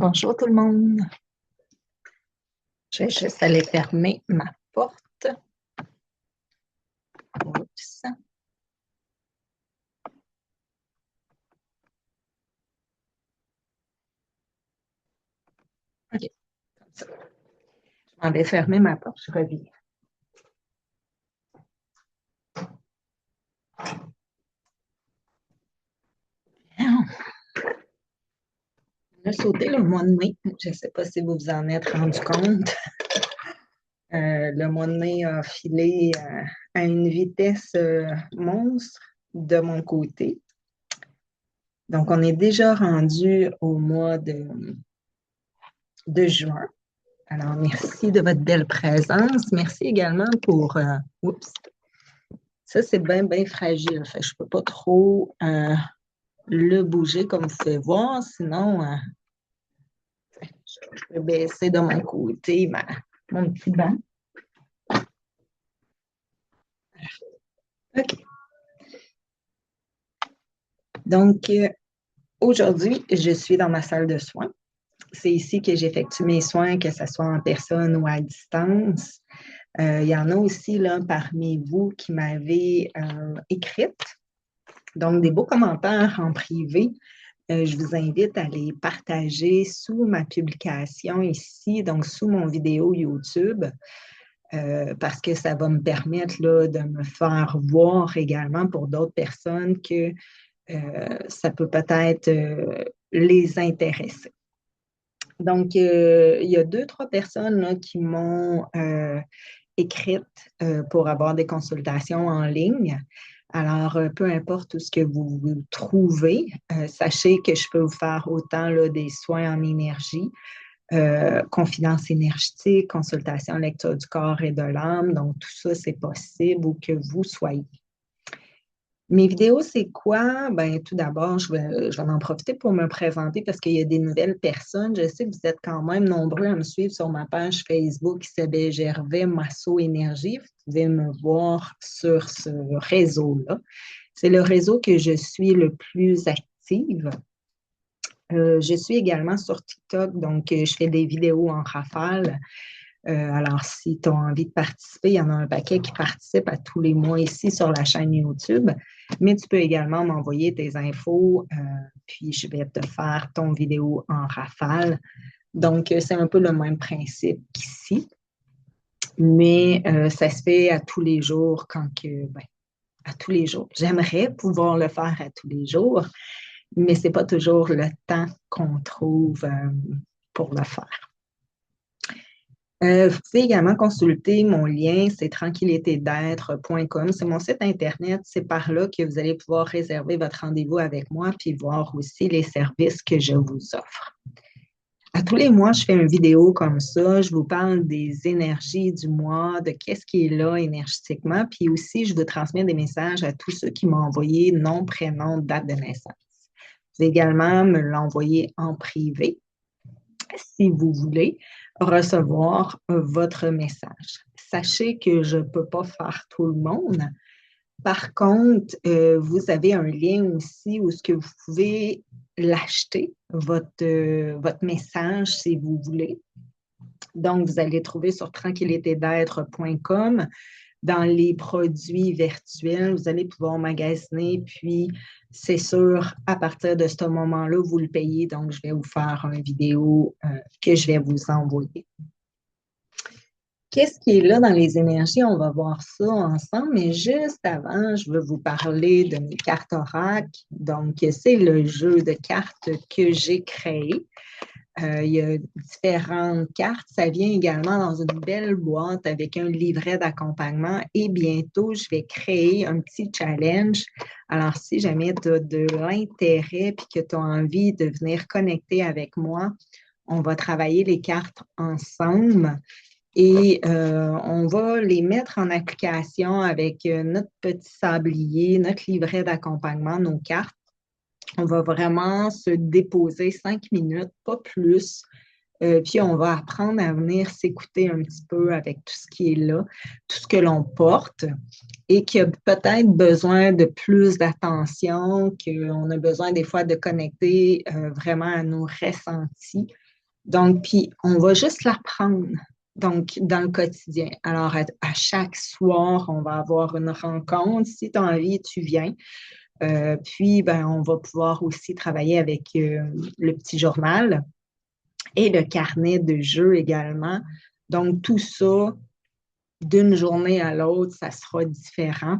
Bonjour tout le monde. Je vais juste aller fermer ma porte. Oups. OK, comme ça. Je m'en vais fermer ma porte, je reviens. On a sauté le mois de mai. Je ne sais pas si vous vous en êtes rendu compte. Le mois de mai a filé à une vitesse monstre de mon côté. Donc, on est déjà rendu au mois de juin. Alors, merci de votre belle présence. Merci également pour... oups! Ça, c'est bien, bien fragile. Fait que je ne peux pas trop le bouger comme vous pouvez voir. Sinon, je vais baisser de mon côté mon petit banc. OK. Donc, aujourd'hui, je suis dans ma salle de soins. C'est ici que j'effectue mes soins, que ce soit en personne ou à distance. Il y en a aussi là, parmi vous qui m'avez écrite. Donc, des beaux commentaires en privé. Je vous invite à les partager sous ma publication ici, donc sous mon vidéo YouTube, parce que ça va me permettre là, de me faire voir également pour d'autres personnes que ça peut peut-être les intéresser. Donc, il y a 2, 3 personnes là, qui m'ont écrite pour avoir des consultations en ligne. Alors, peu importe où ce que vous vous trouvez, sachez que je peux vous faire autant là, des soins en énergie, confidence énergétique, consultation lecture du corps et de l'âme. Donc, tout ça, c'est possible où que vous soyez. Mes vidéos, c'est quoi? Ben, tout d'abord, je vais en profiter pour me présenter parce qu'il y a des nouvelles personnes. Je sais que vous êtes quand même nombreux à me suivre sur ma page Facebook Isabelle Gervais Masso Énergie. Vous pouvez me voir sur ce réseau-là. C'est le réseau que je suis le plus active. Je suis également sur TikTok, donc je fais des vidéos en rafale. Alors, si tu as envie de participer, il y en a un paquet qui participe à tous les mois ici sur la chaîne YouTube, mais tu peux également m'envoyer tes infos, puis je vais te faire ton vidéo en rafale. Donc, c'est un peu le même principe qu'ici, mais ça se fait à tous les jours à tous les jours. J'aimerais pouvoir le faire à tous les jours, mais ce n'est pas toujours le temps qu'on trouve pour le faire. Vous pouvez également consulter mon lien, c'est tranquillitédêtre.com. C'est mon site Internet. C'est par là que vous allez pouvoir réserver votre rendez-vous avec moi puis voir aussi les services que je vous offre. À tous les mois, je fais une vidéo comme ça. Je vous parle des énergies du mois, de qu'est-ce qui est là énergétiquement. Puis aussi, je vous transmets des messages à tous ceux qui m'ont envoyé nom, prénom, date de naissance. Vous pouvez également me l'envoyer en privé si vous voulez recevoir votre message. Sachez que je ne peux pas faire tout le monde. Par contre, vous avez un lien aussi où ce que vous pouvez l'acheter, votre message, si vous voulez. Donc, vous allez trouver sur tranquillitédêtre.com. Dans les produits virtuels, vous allez pouvoir magasiner, puis c'est sûr, à partir de ce moment-là, vous le payez. Donc, je vais vous faire une vidéo que je vais vous envoyer. Qu'est-ce qui est là dans les énergies? On va voir ça ensemble, mais juste avant, je veux vous parler de mes cartes oracle. Donc, c'est le jeu de cartes que j'ai créé. Il y a différentes cartes. Ça vient également dans une belle boîte avec un livret d'accompagnement et bientôt, je vais créer un petit challenge. Alors, si jamais tu as de l'intérêt et que tu as envie de venir connecter avec moi, on va travailler les cartes ensemble et on va les mettre en application avec notre petit sablier, notre livret d'accompagnement, nos cartes. On va vraiment se déposer 5 minutes, pas plus. Puis on va apprendre à venir s'écouter un petit peu avec tout ce qui est là, tout ce que l'on porte et qui a peut-être besoin de plus d'attention, qu'on a besoin des fois de connecter vraiment à nos ressentis. Donc, puis on va juste l'apprendre. Donc, dans le quotidien. Alors, à chaque soir, on va avoir une rencontre. Si tu as envie, tu viens. Puis, ben, on va pouvoir aussi travailler avec le petit journal et le carnet de jeu également. Donc, tout ça, d'une journée à l'autre, ça sera différent.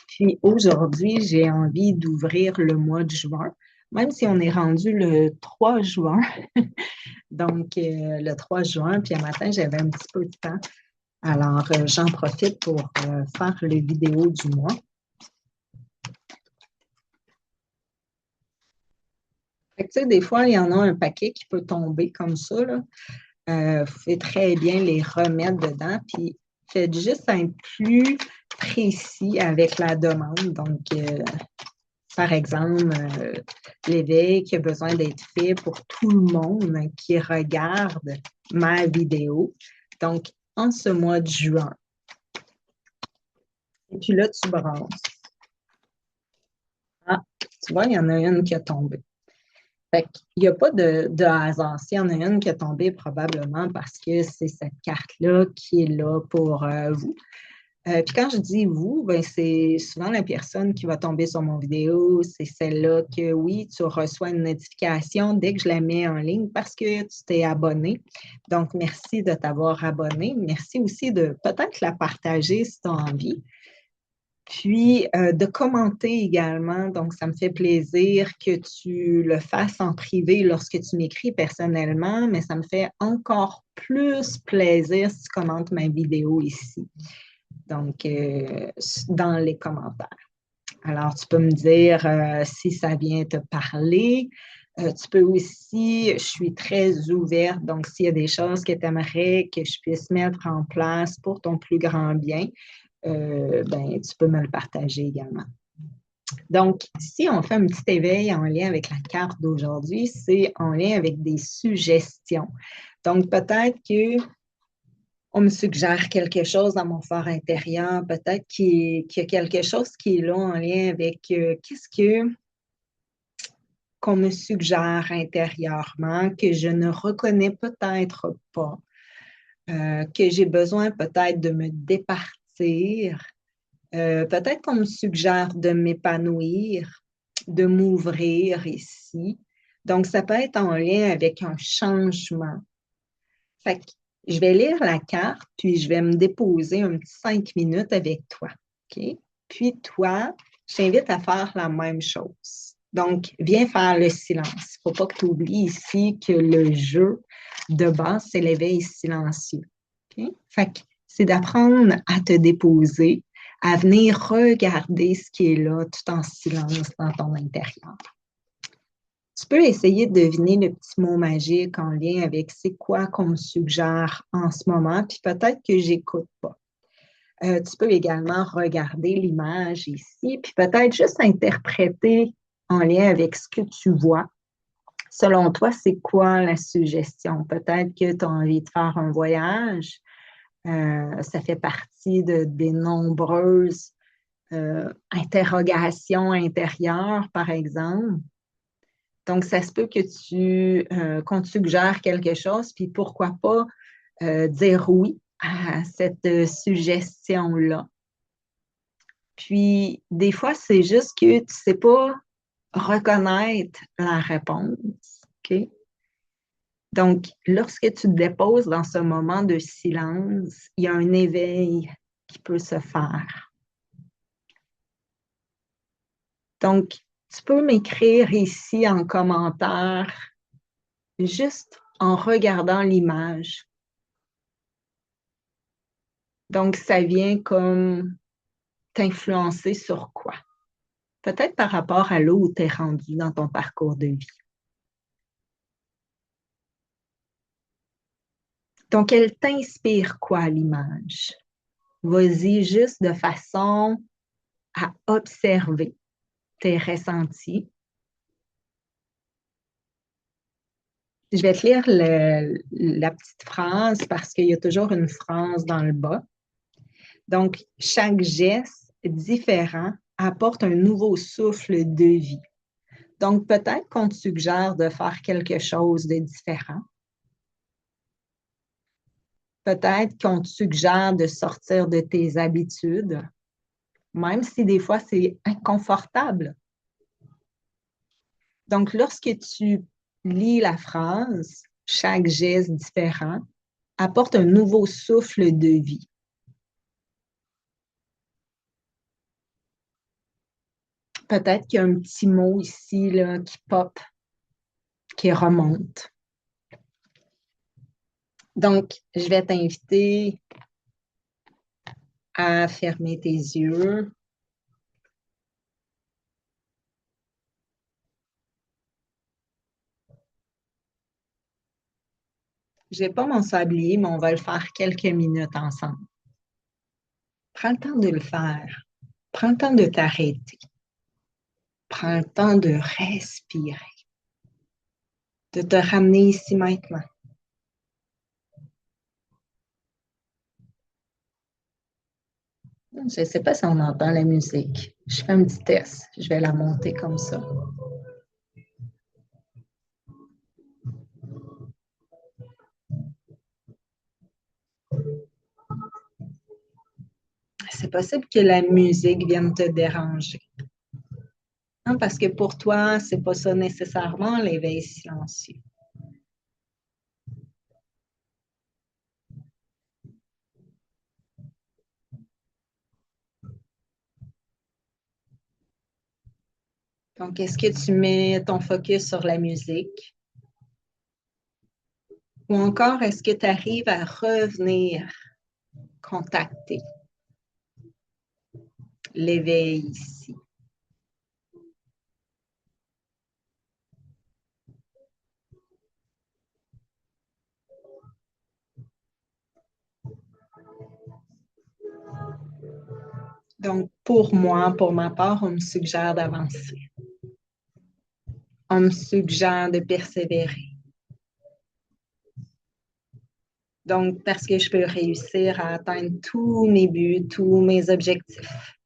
Puis aujourd'hui, j'ai envie d'ouvrir le mois de juin, même si on est rendu le 3 juin. Donc, le 3 juin, puis un matin, j'avais un petit peu de temps. Alors, j'en profite pour faire le vidéo du mois. Fait que, tu sais, des fois, il y en a un paquet qui peut tomber comme ça, là. Vous pouvez très bien les remettre dedans, puis faites juste un plus précis avec la demande. Donc, par exemple, l'éveil qui a besoin d'être fait pour tout le monde qui regarde ma vidéo. Donc, en ce mois de juin. Et puis là, tu brasses. Ah, tu vois, il y en a une qui a tombé. Fait qu'il n'y a pas de hasard. S'il y en a une qui a tombé, probablement parce que c'est cette carte-là qui est là pour vous. Puis quand je dis vous, ben c'est souvent la personne qui va tomber sur mon vidéo. C'est celle-là que, oui, tu reçois une notification dès que je la mets en ligne parce que tu t'es abonné. Donc, merci de t'avoir abonné. Merci aussi de peut-être la partager si tu as envie. Puis, de commenter également. Donc, ça me fait plaisir que tu le fasses en privé lorsque tu m'écris personnellement, mais ça me fait encore plus plaisir si tu commentes ma vidéo ici. Donc, dans les commentaires. Alors, tu peux me dire si ça vient te parler. Tu peux aussi, je suis très ouverte, donc s'il y a des choses que tu aimerais que je puisse mettre en place pour ton plus grand bien, ben, tu peux me le partager également. Donc, si on fait un petit éveil en lien avec la carte d'aujourd'hui, c'est en lien avec des suggestions. Donc, peut-être que on me suggère quelque chose dans mon fort intérieur, peut-être qu'il y a quelque chose qui est là en lien avec qu'est-ce que qu'on me suggère intérieurement, que je ne reconnais peut-être pas, que j'ai besoin peut-être de me départir, peut-être qu'on me suggère de m'épanouir, de m'ouvrir ici. Donc, ça peut être en lien avec un changement. Fait que je vais lire la carte, puis je vais me déposer un petit 5 minutes avec toi. OK? Puis toi, je t'invite à faire la même chose. Donc, viens faire le silence. Il ne faut pas que tu oublies ici que le jeu de base, c'est l'éveil silencieux. OK? Fait que c'est d'apprendre à te déposer, à venir regarder ce qui est là tout en silence dans ton intérieur. Tu peux essayer de deviner le petit mot magique en lien avec c'est quoi qu'on me suggère en ce moment, puis peut-être que j'écoute pas. Tu peux également regarder l'image ici, puis peut-être juste interpréter en lien avec ce que tu vois. Selon toi, c'est quoi la suggestion? Peut-être que tu as envie de faire un voyage. Ça fait partie des nombreuses interrogations intérieures, par exemple. Donc, ça se peut que qu'on te suggère quelque chose, puis pourquoi pas dire oui à cette suggestion-là. Puis, des fois, c'est juste que tu ne sais pas reconnaître la réponse. OK? Donc, lorsque tu te déposes dans ce moment de silence, il y a un éveil qui peut se faire. Donc, tu peux m'écrire ici en commentaire, juste en regardant l'image. Donc, ça vient comme t'influencer sur quoi? Peut-être par rapport à là où tu es rendu dans ton parcours de vie. Donc, elle t'inspire quoi, l'image? Vas-y juste de façon à observer tes ressentis. Je vais te lire la petite phrase parce qu'il y a toujours une phrase dans le bas. Donc, chaque geste différent apporte un nouveau souffle de vie. Donc, peut-être qu'on te suggère de faire quelque chose de différent. Peut-être qu'on te suggère de sortir de tes habitudes, même si des fois c'est inconfortable. Donc, lorsque tu lis la phrase, chaque geste différent apporte un nouveau souffle de vie. Peut-être qu'il y a un petit mot ici là, qui pop, qui remonte. Donc, je vais t'inviter à fermer tes yeux. Je n'ai pas mon sablier, mais on va le faire quelques minutes ensemble. Prends le temps de le faire. Prends le temps de t'arrêter. Prends le temps de respirer, de te ramener ici maintenant. Je ne sais pas si on entend la musique. Je fais un petit test. Je vais la monter comme ça. C'est possible que la musique vienne te déranger. Hein, parce que pour toi, c'est pas ça nécessairement l'éveil silencieux. Donc, est-ce que tu mets ton focus sur la musique? Ou encore, est-ce que tu arrives à revenir contacter l'éveil ici? Donc, pour moi, pour ma part, on me suggère d'avancer. On me suggère de persévérer. Donc, parce que je peux réussir à atteindre tous mes buts, tous mes objectifs.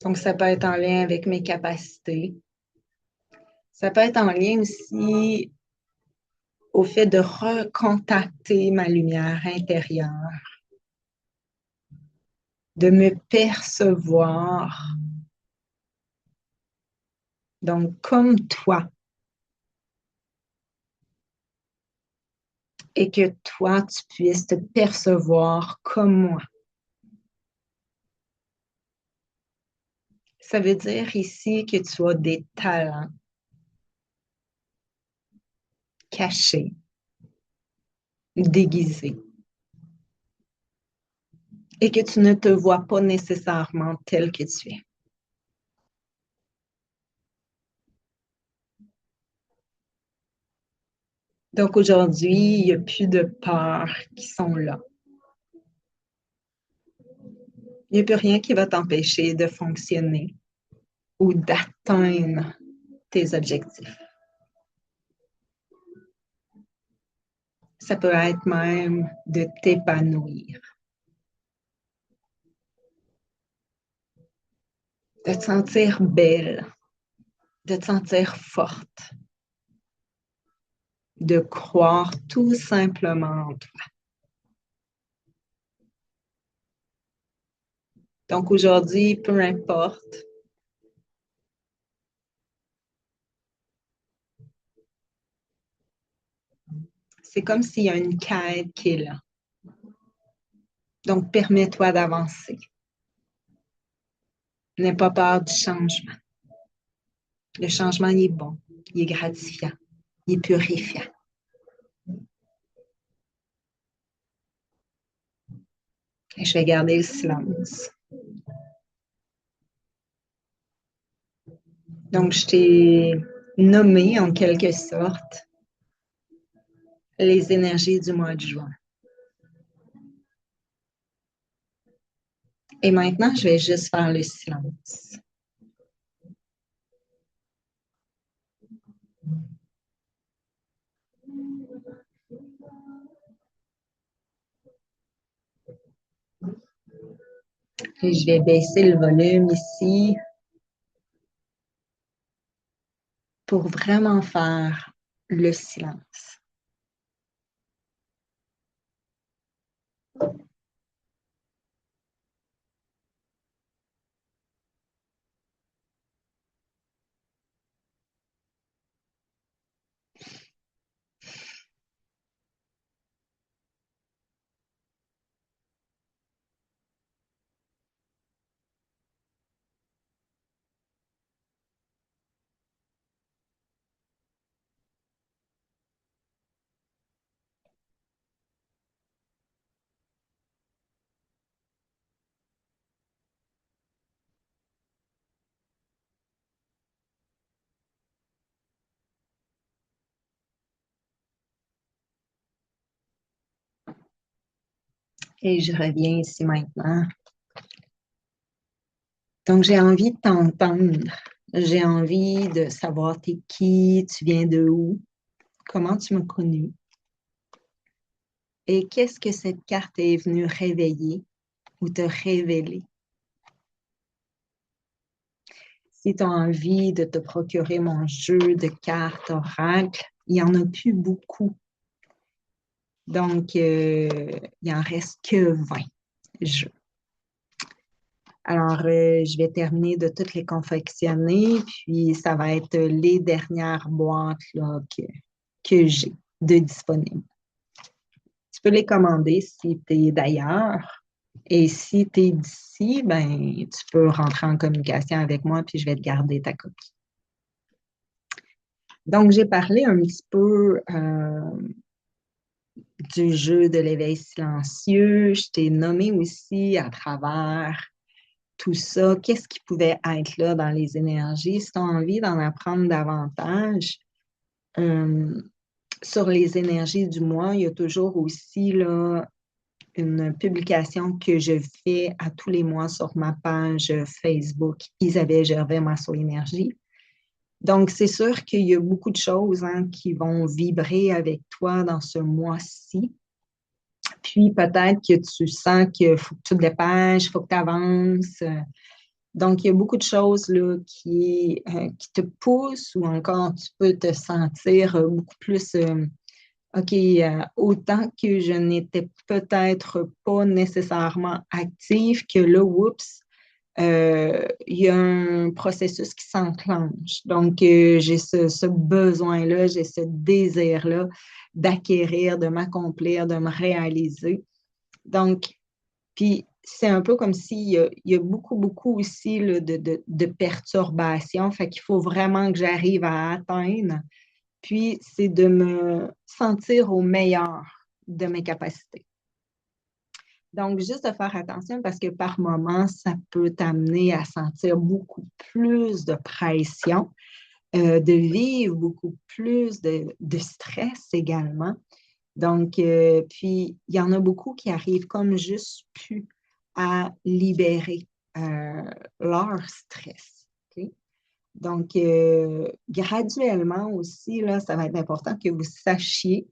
Donc, ça peut être en lien avec mes capacités. Ça peut être en lien aussi au fait de recontacter ma lumière intérieure, de me percevoir. Donc, comme toi, et que toi, tu puisses te percevoir comme moi. Ça veut dire ici que tu as des talents cachés, déguisés, et que tu ne te vois pas nécessairement tel que tu es. Donc aujourd'hui, il n'y a plus de peurs qui sont là. Il n'y a plus rien qui va t'empêcher de fonctionner ou d'atteindre tes objectifs. Ça peut être même de t'épanouir, de te sentir belle, de te sentir forte, de croire tout simplement en toi. Donc aujourd'hui, peu importe, c'est comme s'il y a une quête qui est là. Donc permets-toi d'avancer. N'aie pas peur du changement. Le changement, il est bon, il est gratifiant, il est purifiant. Et je vais garder le silence. Donc, je t'ai nommé en quelque sorte les énergies du mois de juin. Et maintenant, je vais juste faire le silence. Et je vais baisser le volume ici pour vraiment faire le silence. Et je reviens ici maintenant. Donc, j'ai envie de t'entendre. J'ai envie de savoir t'es qui, tu viens de où, comment tu m'as connu et qu'est-ce que cette carte est venue réveiller ou te révéler. Si tu as envie de te procurer mon jeu de cartes oracle, il n'y en a plus beaucoup. Donc, il en reste que 20 jeux. Alors, je vais terminer de toutes les confectionner, puis ça va être les dernières boîtes là, que j'ai de disponibles. Tu peux les commander si tu es d'ailleurs. Et si tu es d'ici, ben, tu peux rentrer en communication avec moi, puis je vais te garder ta copie. Donc, j'ai parlé un petit peu du jeu de l'éveil silencieux. Je t'ai nommé aussi à travers tout ça, qu'est-ce qui pouvait être là dans les énergies. Si tu as envie d'en apprendre davantage sur les énergies du mois, il y a toujours aussi là, une publication que je fais à tous les mois sur ma page Facebook, Isabelle Gervais, Masso Énergie. Donc, c'est sûr qu'il y a beaucoup de choses hein, qui vont vibrer avec toi dans ce mois-ci. Puis, peut-être que tu sens qu'il faut que tu te dépêches, il faut que tu avances. Donc, il y a beaucoup de choses là, qui te poussent ou encore tu peux te sentir beaucoup plus, OK, autant que je n'étais peut-être pas nécessairement active, que là, oups, il y a un processus qui s'enclenche. Donc, j'ai ce besoin-là, j'ai ce désir-là d'acquérir, de m'accomplir, de me réaliser. Donc, puis c'est un peu comme il y a beaucoup, beaucoup aussi là, de perturbations. Fait qu'il faut vraiment que j'arrive à atteindre. Puis, c'est de me sentir au meilleur de mes capacités. Donc, juste de faire attention parce que par moment, ça peut t'amener à sentir beaucoup plus de pression, de vivre beaucoup plus de stress également. Donc, puis, il y en a beaucoup qui arrivent comme juste plus à libérer leur stress. OK? Donc, graduellement aussi, là, ça va être important que vous sachiez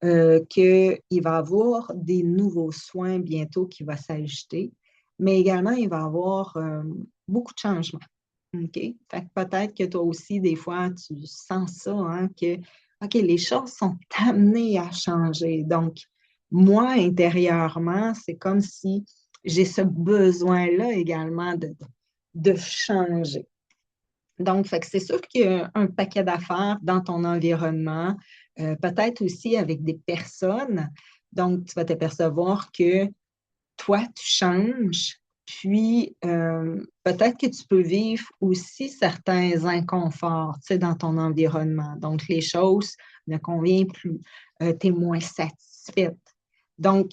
qu'il va y avoir des nouveaux soins bientôt qui vont s'ajouter, mais également, il va y avoir beaucoup de changements. OK? Fait que peut-être que toi aussi, des fois, tu sens ça, hein, que OK, les choses sont amenées à changer. Donc, moi, intérieurement, c'est comme si j'ai ce besoin-là également de changer. Donc, fait que c'est sûr qu'il y a un paquet d'affaires dans ton environnement, peut-être aussi avec des personnes. Donc, tu vas t'apercevoir que toi, tu changes, puis peut-être que tu peux vivre aussi certains inconforts, tu sais, dans ton environnement. Donc, les choses ne conviennent plus, tu es moins satisfaite. Donc,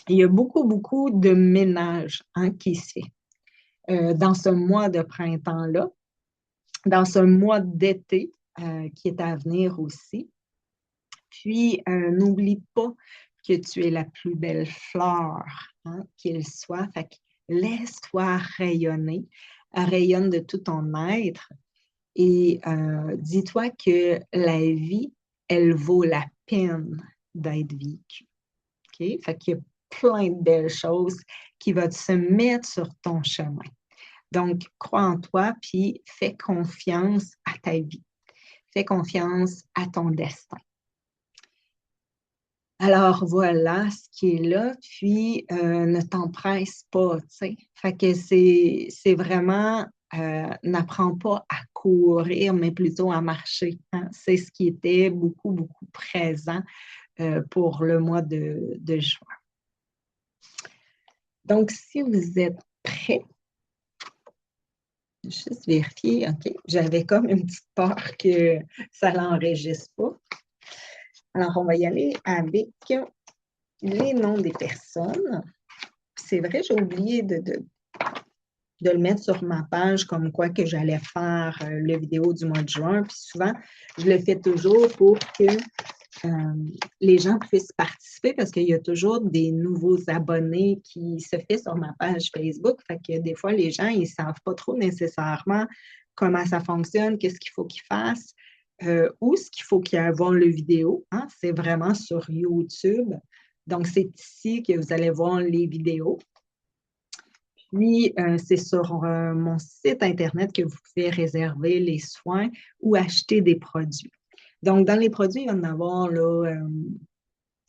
il y a beaucoup, beaucoup de ménage hein, qui se fait dans ce mois de printemps-là, dans ce mois d'été qui est à venir aussi. Puis, n'oublie pas que tu es la plus belle fleur hein, qu'il soit. Fait que laisse-toi rayonner, rayonne de tout ton être et dis-toi que la vie, elle vaut la peine d'être vécue. OK? Fait qu'il y a plein de belles choses qui vont se mettre sur ton chemin. Donc, crois en toi, puis fais confiance à ta vie. Fais confiance à ton destin. Alors voilà ce qui est là, puis ne t'empresse pas, tu sais. Fait que c'est vraiment, n'apprends pas à courir, mais plutôt à marcher, hein. C'est ce qui était beaucoup, beaucoup présent pour le mois de juin. Donc, si vous êtes prêts, juste vérifier, OK, j'avais comme une petite peur que ça l'enregistre pas. Alors, on va y aller avec les noms des personnes. C'est vrai, j'ai oublié de le mettre sur ma page comme quoi que j'allais faire la vidéo du mois de juin. Puis souvent, je le fais toujours pour que les gens puissent participer parce qu'il y a toujours des nouveaux abonnés qui se font sur ma page Facebook. Fait que des fois, les gens, ils ne savent pas trop nécessairement comment ça fonctionne, qu'est-ce qu'il faut qu'ils fassent, où ce qu'il faut qu'ils aillent voir le vidéo, hein. C'est vraiment sur YouTube. Donc, c'est ici que vous allez voir les vidéos. Puis, c'est sur mon site Internet que vous pouvez réserver les soins ou acheter des produits. Donc, dans les produits, il va y en avoir, là,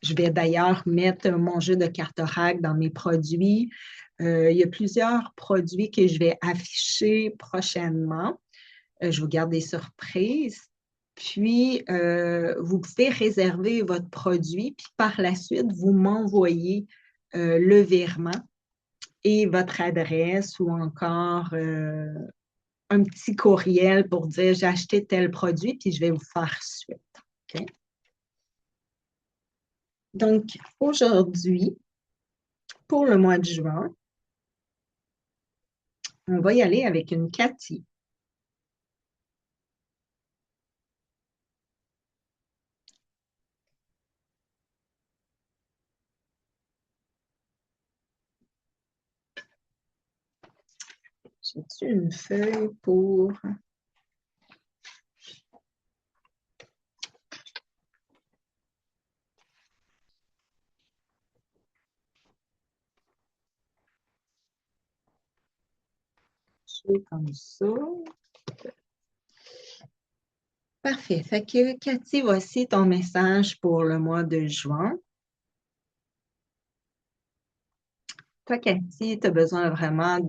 je vais d'ailleurs mettre mon jeu de cartes oracle dans mes produits. Il y a plusieurs produits que je vais afficher prochainement. Je vous garde des surprises. Puis, vous pouvez réserver votre produit, puis par la suite, vous m'envoyez le virement et votre adresse ou encore un petit courriel pour dire j'ai acheté tel produit, puis je vais vous faire suite. OK? Donc, aujourd'hui, pour le mois de juin, on va y aller avec une Cathy. J'ai-tu une feuille pour... comme ça. Parfait. Fait que, Cathy, voici ton message pour le mois de juin. Toi, Cathy, tu as besoin vraiment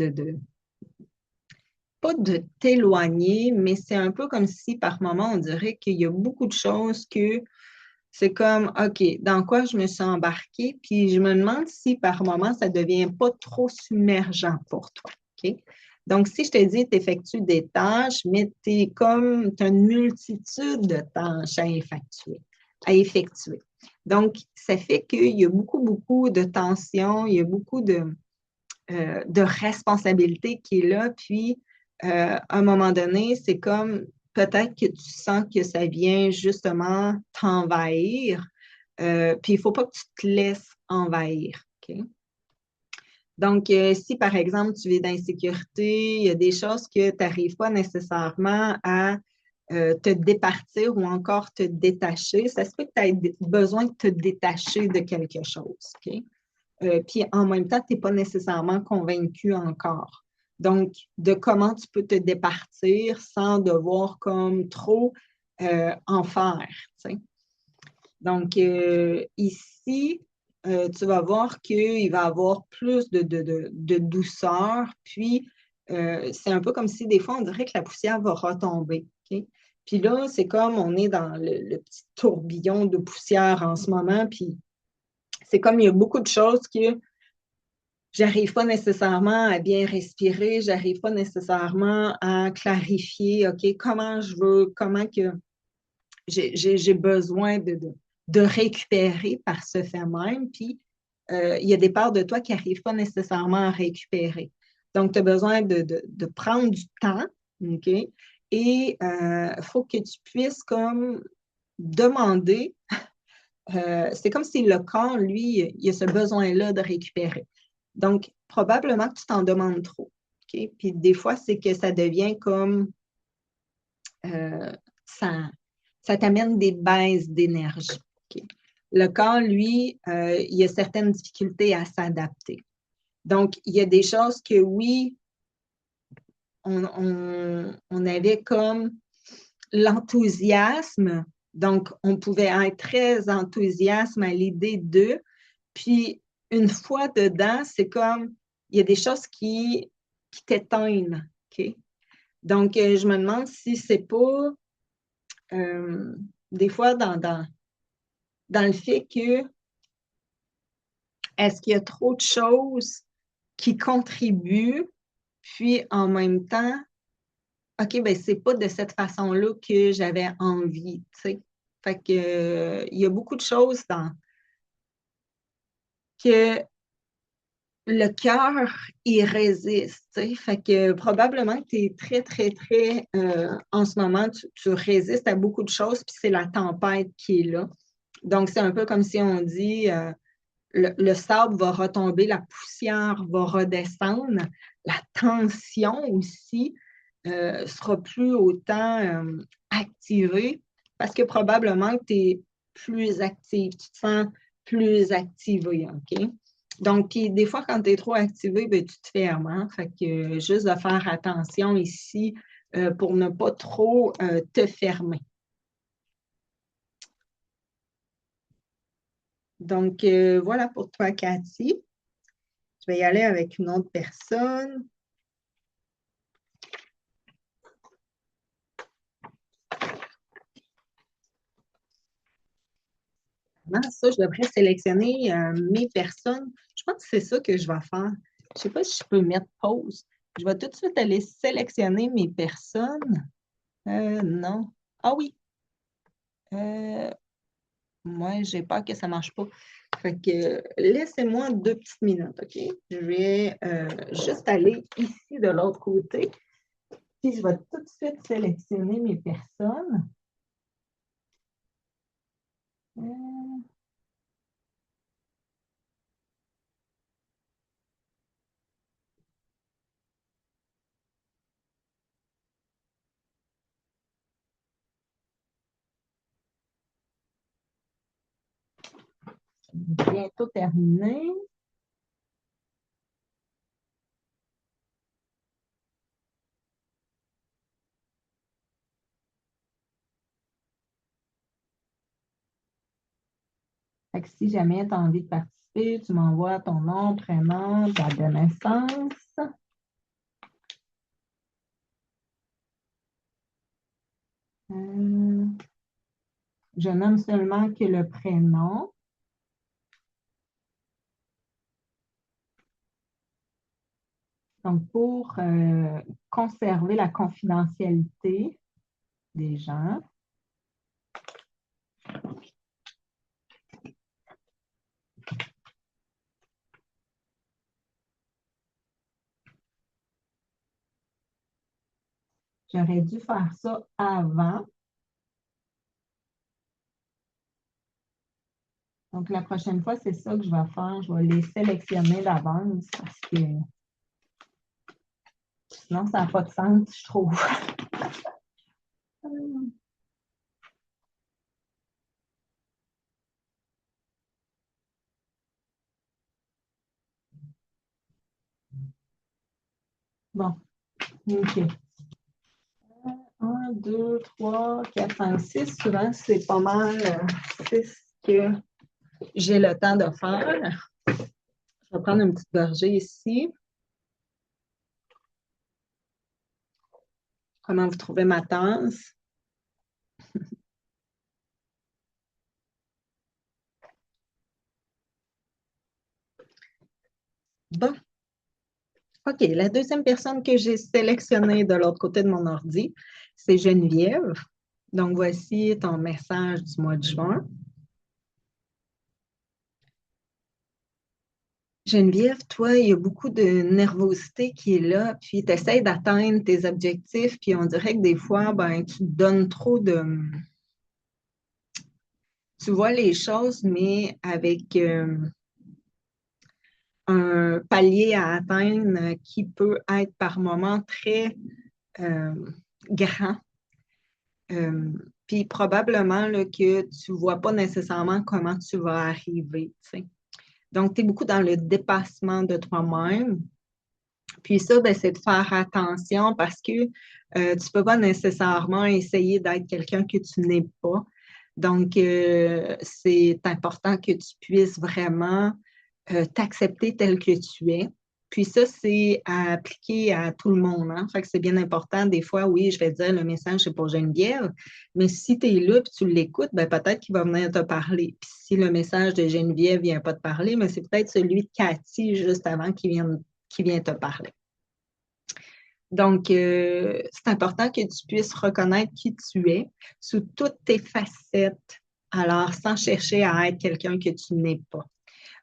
pas de t'éloigner, mais c'est un peu comme si par moment, on dirait qu'il y a beaucoup de choses que c'est comme, OK, dans quoi je me suis embarquée, puis je me demande si par moment, ça ne devient pas trop submergent pour toi. OK? Donc, si je te dis, tu effectues des tâches, mais tu as une multitude de tâches à effectuer. Donc, ça fait qu'il y a beaucoup, beaucoup de tension, il y a beaucoup de responsabilité qui est là, puis à un moment donné, c'est comme peut-être que tu sens que ça vient justement t'envahir, puis il ne faut pas que tu te laisses envahir. OK? Donc, si par exemple tu vis d'insécurité, il y a des choses que tu n'arrives pas nécessairement à te départir ou encore te détacher, ça se peut que tu aies besoin de te détacher de quelque chose. OK? Puis en même temps, tu n'es pas nécessairement convaincu encore. Donc, de comment tu peux te départir sans devoir comme trop en faire. Tu sais. Donc, ici, tu vas voir qu'il va y avoir plus de douceur, puis c'est un peu comme si des fois, on dirait que la poussière va retomber. OK? Puis là, c'est comme on est dans le petit tourbillon de poussière en ce moment, puis c'est comme il y a beaucoup de choses que j'arrive pas nécessairement à bien respirer, j'arrive pas nécessairement à clarifier, OK, comment que j'ai besoin de récupérer par ce fait même, puis il y a des parts de toi qui n'arrivent pas nécessairement à récupérer. Donc, tu as besoin de prendre du temps, OK, et il faut que tu puisses comme demander, c'est comme si le corps, lui, il a ce besoin-là de récupérer. Donc, probablement que tu t'en demandes trop. OK? Puis des fois, c'est que ça devient comme euh, ça, ça t'amène des baisses d'énergie. OK? le corps, lui, il y a certaines difficultés à s'adapter. Donc, il y a des choses que oui, on avait comme l'enthousiasme. Donc, on pouvait être très enthousiaste à l'idée de. Puis, une fois dedans, c'est comme, il y a des choses qui t'éteignent. OK? Donc, je me demande si c'est pas, des fois, dans le fait que, est-ce qu'il y a trop de choses qui contribuent, puis en même temps, OK, ben c'est pas de cette façon-là que j'avais envie, tu sais. Fait que, il y a beaucoup de choses que le cœur, il résiste, tu sais. Fait que probablement que tu es très, très, très, en ce moment, tu résistes à beaucoup de choses, puis c'est la tempête qui est là. Donc, c'est un peu comme si on dit, le sable va retomber, la poussière va redescendre, la tension aussi sera plus autant activée parce que probablement que tu es plus active, tu te sens plus activé, OK? Donc, des fois, quand tu es trop activé, ben, tu te fermes. Hein? Fait que juste de faire attention ici pour ne pas trop te fermer. Donc, voilà pour toi, Cathy. Je vais y aller avec une autre personne. Ça, je devrais sélectionner mes personnes. Je pense que c'est ça que je vais faire. Je ne sais pas si je peux mettre pause. Je vais tout de suite aller sélectionner mes personnes. Non. Ah oui. Euh, Moi, j'ai peur que ça ne marche pas. Fait que laissez-moi 2 petites minutes, OK? Je vais juste aller ici de l'autre côté. Puis je vais tout de suite sélectionner mes personnes. Euh, Bientôt terminé. Fait que si jamais tu as envie de participer, tu m'envoies ton nom, prénom, date de naissance. Euh, je nomme seulement que le prénom. Donc, pour conserver la confidentialité des gens, j'aurais dû faire ça avant. Donc, la prochaine fois, c'est ça que je vais faire. Je vais les sélectionner d'avance parce que sinon, ça n'a pas de sens, je trouve. Bon, OK. 1, 2, 3, 4, 5, 6. Souvent, c'est pas mal 6 que j'ai le temps de faire. Je vais prendre une petite gorgée ici. Comment vous trouvez ma tasse? Bon, OK. La deuxième personne que j'ai sélectionnée de l'autre côté de mon ordi, c'est Geneviève. Donc, voici ton message du mois de juin. Geneviève, toi, il y a beaucoup de nervosité qui est là, puis tu essaies d'atteindre tes objectifs, puis on dirait que des fois, ben, tu te donnes trop de. Tu vois les choses, mais avec un palier à atteindre qui peut être par moments très euh, grand. Puis probablement là, que tu ne vois pas nécessairement comment tu vas arriver, tu sais. Donc, tu es beaucoup dans le dépassement de toi-même. Puis ça, ben, c'est de faire attention parce que tu ne peux pas nécessairement essayer d'être quelqu'un que tu n'es pas. Donc, c'est important que tu puisses vraiment t'accepter tel que tu es. Puis ça, c'est à appliquer à tout le monde. Hein? Fait que c'est bien important. Des fois, oui, je vais dire le message, c'est pour Geneviève, mais si tu es là et tu l'écoutes, ben, peut-être qu'il va venir te parler. Puis si le message de Geneviève ne vient pas te parler, mais c'est peut-être celui de Cathy juste avant qui vient te parler. Donc, c'est important que tu puisses reconnaître qui tu es sous toutes tes facettes, alors sans chercher à être quelqu'un que tu n'es pas.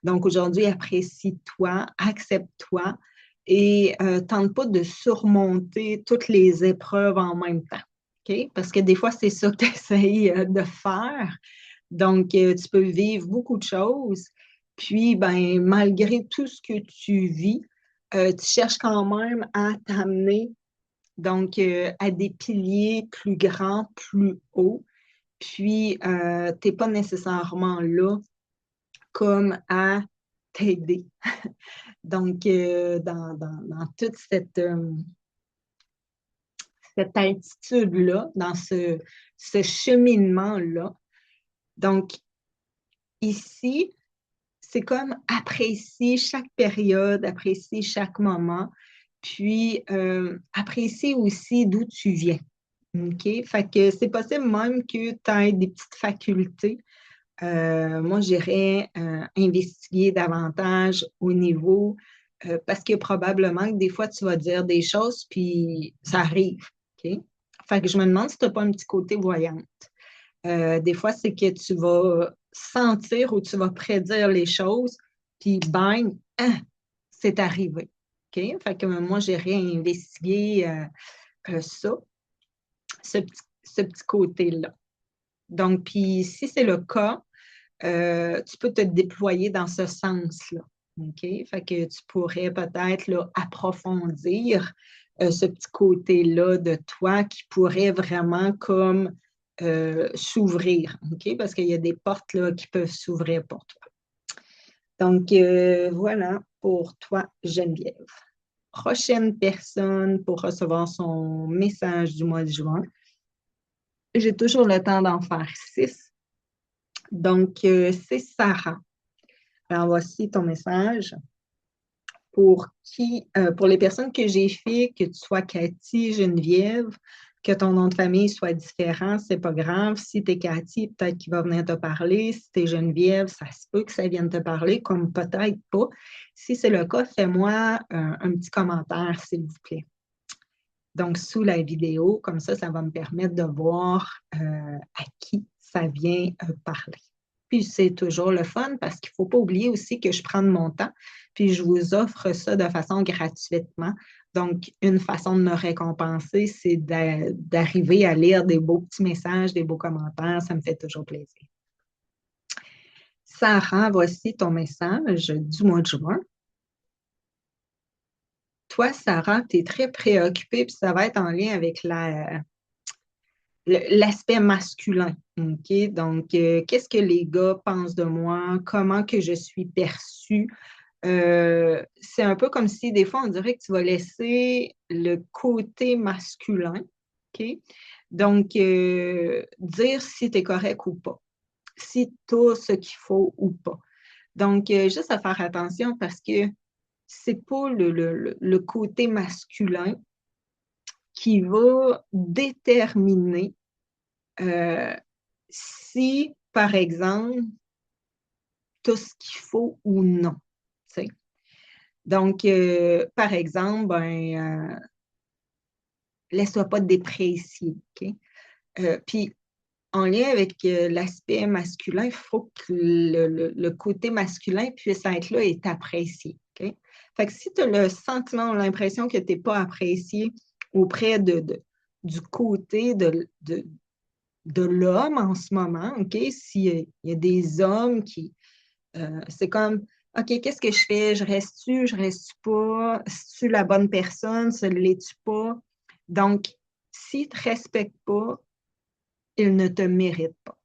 Donc, aujourd'hui, apprécie-toi, accepte-toi et tente pas de surmonter toutes les épreuves en même temps. OK? Parce que des fois, c'est ça que tu essayes de faire. Donc, tu peux vivre beaucoup de choses. Puis, ben, malgré tout ce que tu vis, tu cherches quand même à t'amener donc à des piliers plus grands, plus hauts. Puis, tu n'es pas nécessairement là comme à t'aider. Donc, dans toute cette altitude-là, dans ce cheminement-là. Donc, ici, c'est comme apprécier chaque période, apprécier chaque moment, puis apprécier aussi d'où tu viens. OK? Fait que c'est possible même que tu aies des petites facultés. Moi, j'irais investiguer davantage au niveau, parce que probablement que des fois, tu vas dire des choses, puis ça arrive. OK? Fait que je me demande si tu n'as pas un petit côté voyante. Des fois, c'est que tu vas sentir ou tu vas prédire les choses, puis bang, hein, c'est arrivé. OK? Fait que moi, j'irais investiguer ça, ce petit côté-là. Donc, puis si c'est le cas, tu peux te déployer dans ce sens-là. OK? Fait que tu pourrais peut-être là, approfondir ce petit côté-là de toi qui pourrait vraiment comme s'ouvrir. OK? Parce qu'il y a des portes là, qui peuvent s'ouvrir pour toi. Donc, voilà pour toi, Geneviève. Prochaine personne pour recevoir son message du mois de juin. J'ai toujours le temps d'en faire 6. Donc, c'est Sarah. Alors, voici ton message. Pour les personnes que j'ai fait, que tu sois Cathy, Geneviève, que ton nom de famille soit différent, c'est pas grave. Si tu es Cathy, peut-être qu'il va venir te parler. Si tu es Geneviève, ça se peut que ça vienne te parler, comme peut-être pas. Si c'est le cas, fais-moi un petit commentaire, s'il vous plaît. Donc, sous la vidéo, comme ça va me permettre de voir à qui ça vient parler. Puis, c'est toujours le fun parce qu'il ne faut pas oublier aussi que je prends de mon temps, puis je vous offre ça de façon gratuitement. Donc, une façon de me récompenser, c'est d'arriver à lire des beaux petits messages, des beaux commentaires. Ça me fait toujours plaisir. Sarah, voici ton message du mois de juin. Toi, Sarah, tu es très préoccupée, puis ça va être en lien avec l'aspect masculin. OK? Donc, qu'est-ce que les gars pensent de moi? Comment que je suis perçue? C'est un peu comme si des fois, on dirait que tu vas laisser le côté masculin. OK? Donc, dire si tu es correct ou pas, si tu as ce qu'il faut ou pas. Donc, juste à faire attention parce que c'est pas le côté masculin qui va déterminer si, par exemple, tu as ce qu'il faut ou non. T'sais. Donc, par exemple, ben, laisse-toi pas déprécier. Okay? Puis, en lien avec l'aspect masculin, il faut que le côté masculin puisse être là et t'apprécier. Okay? Fait que si tu as le sentiment, l'impression que tu n'es pas apprécié auprès du côté de l'homme en ce moment, OK? S'il y a des hommes qui... c'est comme, OK, qu'est-ce que je fais? Je reste pas? Suis-tu la bonne personne? Se l'es-tu pas? Donc, s'il ne te respecte pas, il ne te mérite pas.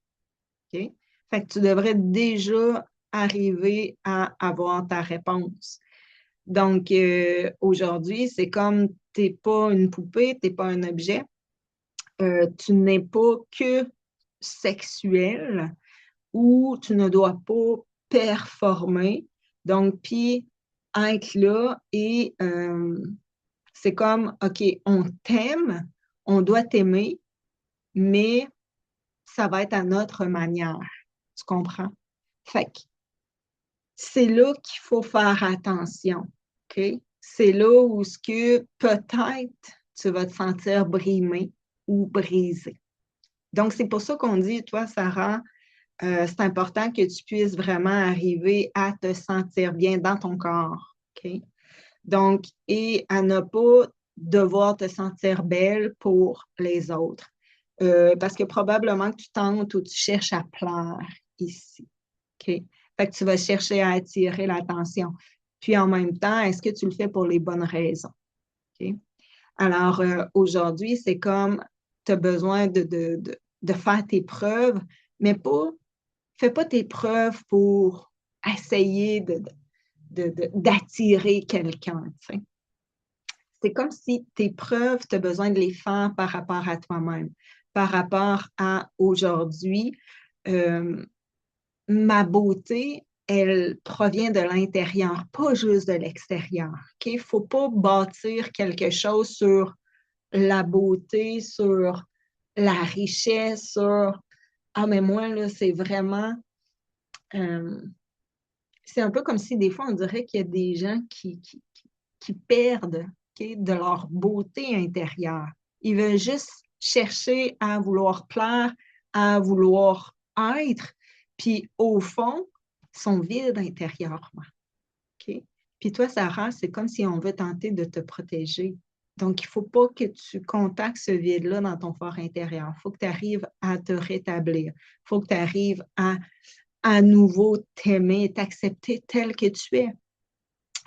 OK? Fait que tu devrais déjà arriver à avoir ta réponse. Donc, aujourd'hui, c'est comme tu n'es pas une poupée, tu n'es pas un objet, tu n'es pas que sexuel ou tu ne dois pas performer. Donc, puis être là et c'est comme, OK, on t'aime, on doit t'aimer, mais ça va être à notre manière. Tu comprends? Fait que c'est là qu'il faut faire attention. OK? C'est là où ce que peut-être tu vas te sentir brimé ou brisé. Donc, c'est pour ça qu'on dit, toi, Sarah, c'est important que tu puisses vraiment arriver à te sentir bien dans ton corps. OK? Donc, et à ne pas devoir te sentir belle pour les autres. Parce que probablement que tu tentes ou tu cherches à plaire ici. OK? Fait que tu vas chercher à attirer l'attention. Puis en même temps, est-ce que tu le fais pour les bonnes raisons? OK? Alors, aujourd'hui, c'est comme tu as besoin de faire tes preuves, mais pas, fais pas tes preuves pour essayer d'attirer quelqu'un. Tu sais. C'est comme si tes preuves, tu as besoin de les faire par rapport à toi-même, par rapport à aujourd'hui. euh, Ma beauté, elle provient de l'intérieur, pas juste de l'extérieur. OK? Il ne faut pas bâtir quelque chose sur la beauté, sur la richesse, sur ah, mais moi, là, c'est vraiment. euh, c'est un peu comme si des fois, on dirait qu'il y a des gens qui perdent OK, de leur beauté intérieure. Ils veulent juste chercher à vouloir plaire, à vouloir être, puis au fond, sont vides intérieurement. OK? Puis toi, Sarah, c'est comme si on veut tenter de te protéger. Donc, il ne faut pas que tu contactes ce vide-là dans ton fort intérieur. Il faut que tu arrives à te rétablir. Il faut que tu arrives à nouveau t'aimer, t'accepter tel que tu es,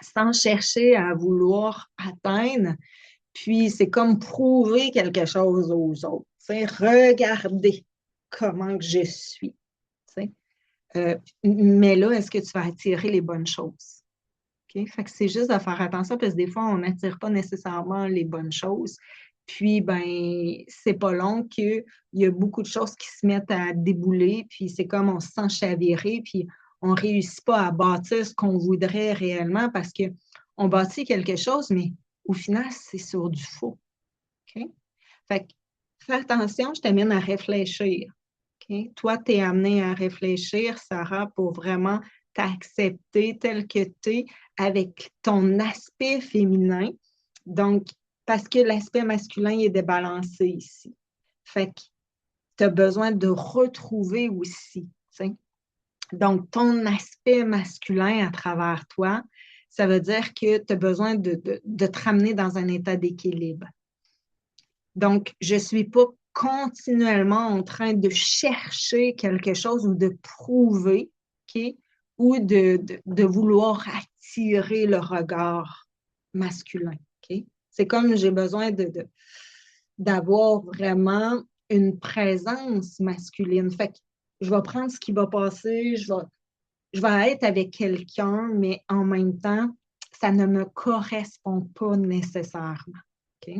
sans chercher à vouloir atteindre. Puis, c'est comme prouver quelque chose aux autres. T'sais, regardez comment que je suis. Mais là, est-ce que tu vas attirer les bonnes choses? OK? Fait que c'est juste de faire attention parce que des fois, on n'attire pas nécessairement les bonnes choses. Puis, ben, c'est pas long qu'il y a beaucoup de choses qui se mettent à débouler, puis c'est comme on se sent chaviré, puis on ne réussit pas à bâtir ce qu'on voudrait réellement parce qu'on bâtit quelque chose, mais au final, c'est sur du faux. OK? Fait que fais attention, je t'amène à réfléchir. OK? Toi, tu es amené à réfléchir, Sarah, pour vraiment t'accepter tel que tu es avec ton aspect féminin. Donc, parce que l'aspect masculin est débalancé ici. Fait que tu as besoin de retrouver aussi. T'sais. Donc, ton aspect masculin à travers toi, ça veut dire que tu as besoin de te ramener dans un état d'équilibre. Donc, je ne suis pas continuellement en train de chercher quelque chose ou de prouver, OK, ou de vouloir attirer le regard masculin. OK? C'est comme j'ai besoin d'avoir vraiment une présence masculine. Fait que je vais prendre ce qui va passer, je vais être avec quelqu'un, mais en même temps, ça ne me correspond pas nécessairement. OK?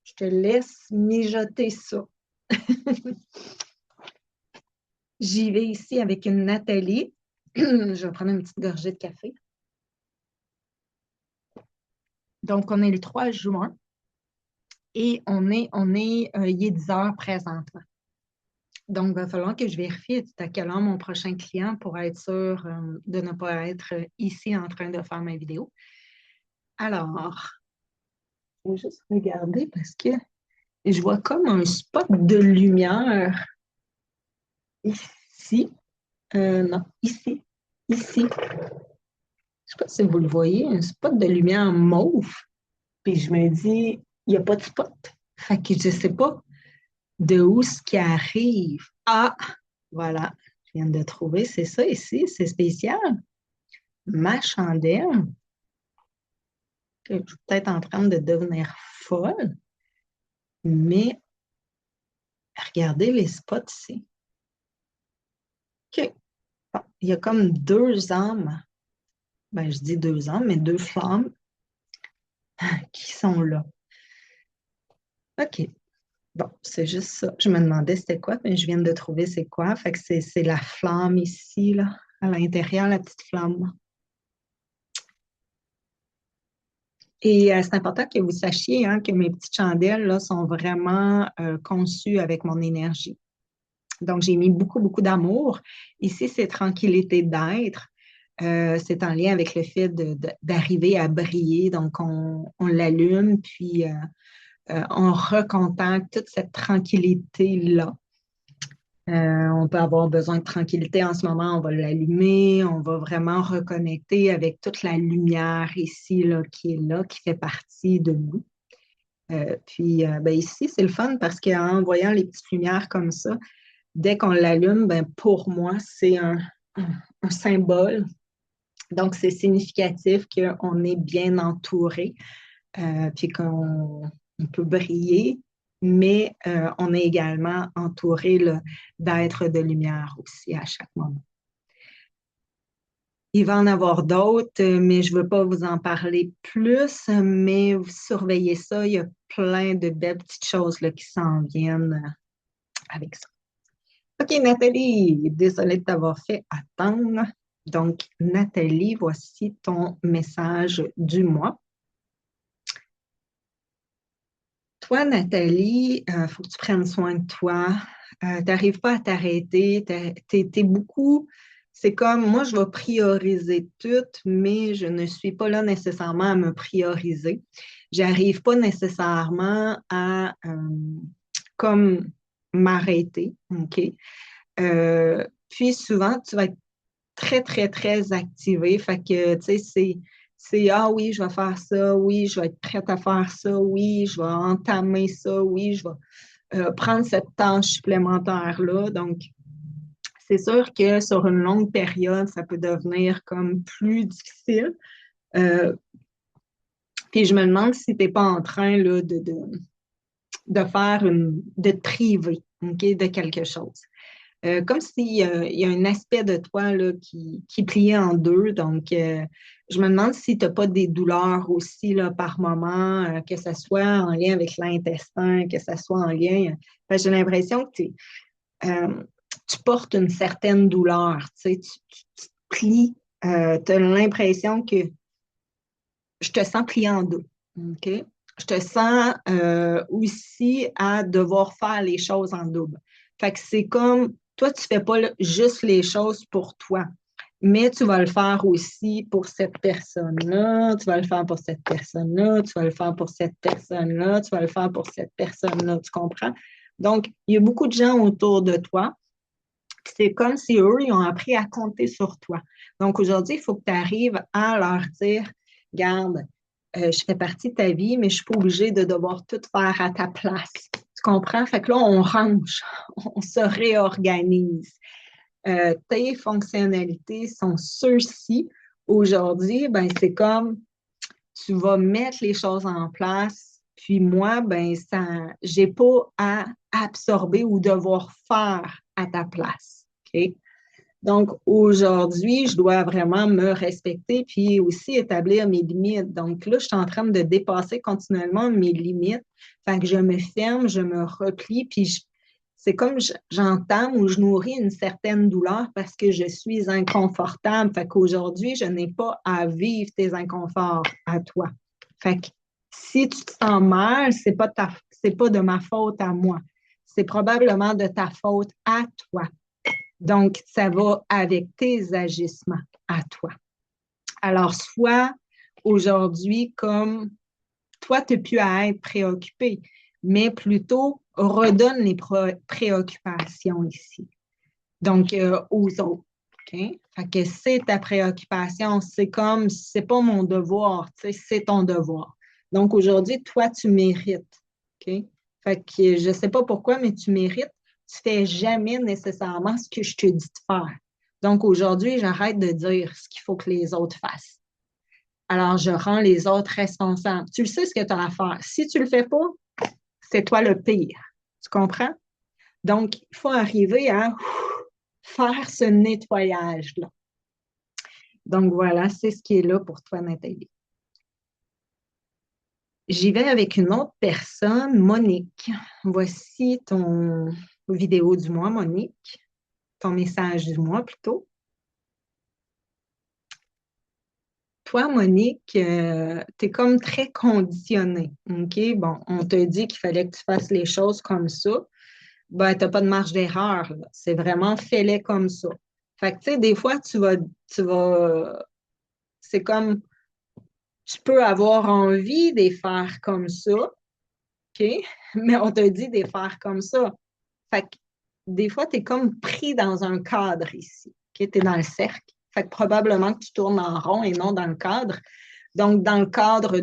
Je te laisse mijoter ça. J'y vais ici avec une Nathalie. Je vais prendre une petite gorgée de café. Donc, on est le 3 juin et il est 10 heures présentement. Donc, il va falloir que je vérifie à quelle heure mon prochain client pour être sûr de ne pas être ici en train de faire ma vidéo. Alors, je vais juste regarder parce que je vois comme un spot de lumière ici. Non, ici. Ici. Je ne sais pas si vous le voyez, un spot de lumière mauve. Puis je me dis, il n'y a pas de spot. Fait que je ne sais pas de où ce qui arrive. Ah, voilà. Je viens de trouver, c'est ça ici, c'est spécial. Ma chandelle. Je suis peut-être en train de devenir folle, mais Regardez les spots ici. OK. Bon, il y a comme deux âmes. Ben, je dis deux âmes, mais deux flammes qui sont là. OK. Bon, c'est juste ça. Je me demandais c'était quoi, mais je viens de trouver c'est quoi. Fait que c'est la flamme ici, là, à l'intérieur, la petite flamme. Et c'est important que vous sachiez hein, que mes petites chandelles là, sont vraiment conçues avec mon énergie. Donc, j'ai mis beaucoup, beaucoup d'amour. Ici, c'est tranquillité d'être. C'est en lien avec le fait d'arriver à briller. Donc, on l'allume, puis on recontacte toute cette tranquillité-là. On peut avoir besoin de tranquillité en ce moment, on va l'allumer, on va vraiment reconnecter avec toute la lumière ici, là, qui est là, qui fait partie de nous. Puis ben ici, c'est le fun parce qu'en voyant les petites lumières comme ça, dès qu'on l'allume, ben pour moi, c'est un symbole. Donc, c'est significatif qu'on est bien entouré, puis qu'on peut briller, mais on est également entouré d'êtres de lumière aussi à chaque moment. Il va en avoir d'autres, mais je ne veux pas vous en parler plus, mais vous surveillez ça. Il y a plein de belles petites choses là, qui s'en viennent avec ça. OK, Nathalie, désolée de t'avoir fait attendre. Donc, Nathalie, voici ton message du mois. Toi, Nathalie, il faut que tu prennes soin de toi. Tu n'arrives pas à t'arrêter. T'es beaucoup. C'est comme moi, je vais prioriser tout, mais je ne suis pas là nécessairement à me prioriser. J'arrive pas nécessairement à comme m'arrêter. OK? Puis souvent, tu vas être très, très, très activé. Fait que, tu sais, ah oui, je vais faire ça, oui, je vais être prête à faire ça, oui, je vais entamer ça, oui, je vais prendre cette tâche supplémentaire-là. Donc, c'est sûr que sur une longue période, ça peut devenir comme plus difficile. Euh, puis je me demande si tu n'es pas en train là, de faire de te priver, OK, de quelque chose. Comme s'il y a un aspect de toi là, qui est plié en deux. Donc, je me demande si tu n'as pas des douleurs aussi là, par moment, que ce soit en lien avec l'intestin, que ce soit en lien. J'ai l'impression que tu portes une certaine douleur. Tu sais, tu te plies. Tu as l'impression que je te sens plié en deux. OK? Je te sens aussi à devoir faire les choses en double. Fait que c'est comme, toi, tu ne fais pas juste les choses pour toi, mais tu vas le faire aussi pour cette personne-là, tu vas le faire pour cette personne-là, tu vas le faire pour cette personne-là, tu vas le faire pour cette personne-là, tu comprends? Donc, il y a beaucoup de gens autour de toi. C'est comme si eux, ils ont appris à compter sur toi. Donc, aujourd'hui, il faut que tu arrives à leur dire, garde, je fais partie de ta vie, mais je ne suis pas obligée de devoir tout faire à ta place. Tu comprends? Fait que là, on range, on se réorganise. Tes fonctionnalités sont ceux-ci. Aujourd'hui, ben, c'est comme tu vas mettre les choses en place, puis moi, ben, ça, j'ai pas à absorber ou devoir faire à ta place. OK? Donc, aujourd'hui, je dois vraiment me respecter puis aussi établir mes limites. Donc, là, je suis en train de dépasser continuellement mes limites. Fait que je me ferme, je me replie, puis c'est comme j'entame ou je nourris une certaine douleur parce que je suis inconfortable. Fait qu'aujourd'hui, je n'ai pas à vivre tes inconforts à toi. Fait que si tu te sens mal, c'est pas de ma faute à moi. C'est probablement de ta faute à toi. Donc, ça va avec tes agissements à toi. Alors, soit aujourd'hui, comme toi, tu n'as plus à être préoccupé, mais plutôt redonne les préoccupations ici. Donc, aux autres. OK? Fait que c'est ta préoccupation. C'est comme, c'est pas mon devoir, c'est ton devoir. Donc, aujourd'hui, toi, tu mérites. OK? Fait que je sais pas pourquoi, mais tu mérites. Tu fais jamais nécessairement ce que je te dis de faire. Donc, aujourd'hui, j'arrête de dire ce qu'il faut que les autres fassent. Alors, je rends les autres responsables. Tu le sais ce que tu as à faire. Si tu le fais pas, c'est toi le pire. Tu comprends? Donc, il faut arriver à faire ce nettoyage-là. Donc, voilà, c'est ce qui est là pour toi, Nathalie. J'y vais avec une autre personne, Monique. Voici ton vidéo du mois, Monique. Ton message du mois plutôt. Toi, Monique, tu es comme très conditionnée. OK? Bon, on t'a dit qu'il fallait que tu fasses les choses comme ça. Ben, tu n'as pas de marge d'erreur, là. C'est vraiment fais-les comme ça. Fait que, tu sais, des fois, c'est comme, tu peux avoir envie de les faire comme ça, OK? Mais on te dit de les faire comme ça. Fait que, des fois, tu es comme pris dans un cadre ici, OK? Tu es dans le cercle. Fait que probablement que tu tournes en rond et non dans le cadre. Donc, dans le cadre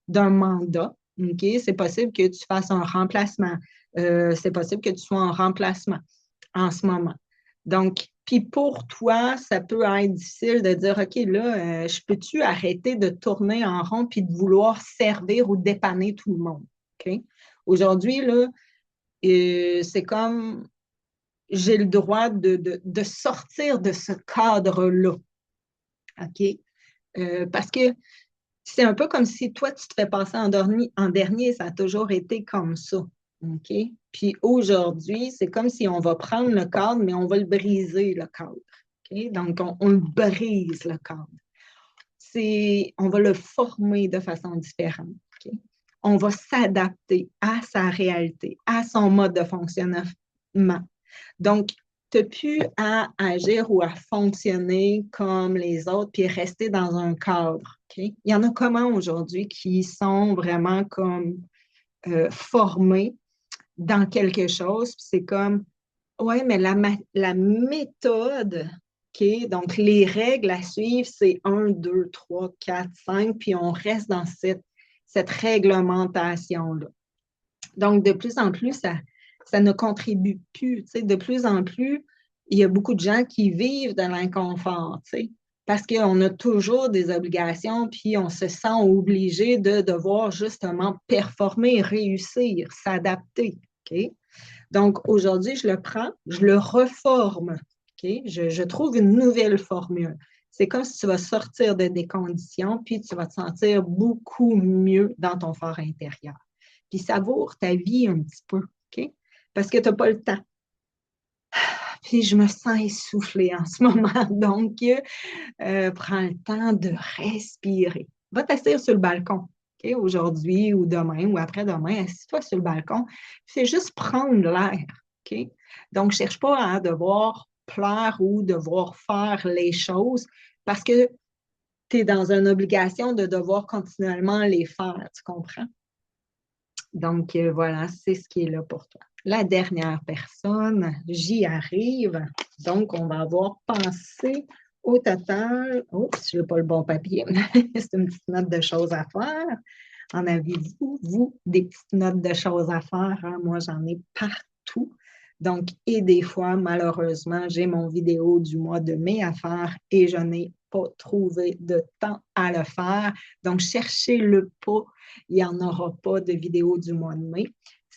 d'un mandat, OK, c'est possible que tu fasses un remplacement. C'est possible que tu sois en remplacement en ce moment. Donc, puis pour toi, ça peut être difficile de dire, OK, là, je peux-tu arrêter de tourner en rond puis de vouloir servir ou dépanner tout le monde? OK? Aujourd'hui, là, c'est comme j'ai le droit de sortir de ce cadre-là. OK? Parce que c'est un peu comme si toi, tu te fais passer en dernier, ça a toujours été comme ça. OK? Puis aujourd'hui, c'est comme si on va prendre le cadre, mais on va le briser, le cadre. OK? Donc, on le brise, le cadre. On va le former de façon différente. OK? On va s'adapter à sa réalité, à son mode de fonctionnement. Donc, tu n'as plus à agir ou à fonctionner comme les autres puis rester dans un cadre. Okay? Il y en a comment aujourd'hui qui sont vraiment comme formés dans quelque chose. C'est comme, ouais, mais la méthode, OK, donc les règles à suivre, c'est 1, 2, 3, 4, 5, puis on reste dans cette réglementation-là. Donc, de plus en plus, ça ne contribue plus. Tu sais, de plus en plus, il y a beaucoup de gens qui vivent dans l'inconfort, tu sais, parce qu'on a toujours des obligations, puis on se sent obligé de devoir justement performer, réussir, s'adapter. OK? Donc, aujourd'hui, je le prends, je le reforme. OK? Je trouve une nouvelle formule. C'est comme si tu vas sortir de des conditions, puis tu vas te sentir beaucoup mieux dans ton fort intérieur. Puis savoure ta vie un petit peu, OK? Parce que tu n'as pas le temps. Puis je me sens essoufflée en ce moment. Donc, prends le temps de respirer. Va t'asseoir sur le balcon, OK? Aujourd'hui ou demain ou après-demain, assis-toi sur le balcon. C'est juste prendre l'air, OK? Donc, ne cherche pas à devoir plaire ou devoir faire les choses parce que tu es dans une obligation de devoir continuellement les faire, tu comprends? Donc, voilà, c'est ce qui est là pour toi. La dernière personne, j'y arrive. Donc, on va avoir pensé au total. Oh, je n'ai pas le bon papier. C'est une petite note de choses à faire. En avez-vous, vous, des petites notes de choses à faire? Hein? Moi, j'en ai partout. Donc, et des fois, malheureusement, j'ai mon vidéo du mois de mai à faire et je n'ai pas trouvé de temps à le faire. Donc, cherchez-le pas. Il n'y en aura pas de vidéo du mois de mai.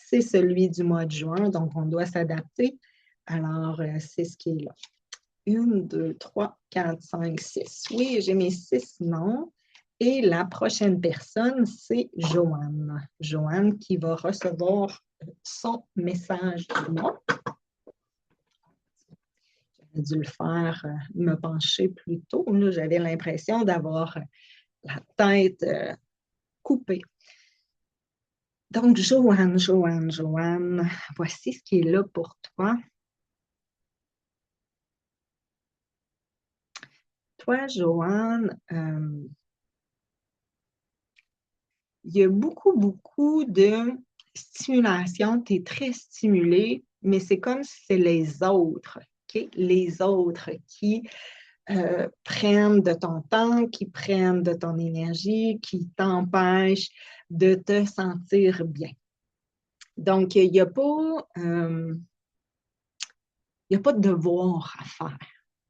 C'est celui du mois de juin, donc on doit s'adapter. Alors, c'est ce qui est là. 1, 2, 3, 4, 5, 6. Oui, j'ai mes 6 noms. Et la prochaine personne, c'est Joanne. Joanne qui va recevoir son message du mois. J'aurais dû le faire, me pencher plus tôt. Là, j'avais l'impression d'avoir la tête coupée. Donc, Joanne, voici ce qui est là pour toi. Toi, Joanne, il y a beaucoup de stimulation. Tu es très stimulée, mais c'est comme si c'est les autres, OK? Les autres qui prennent de ton temps, qui prennent de ton énergie, qui t'empêchent de te sentir bien. Donc, il n'y a pas de devoir à faire,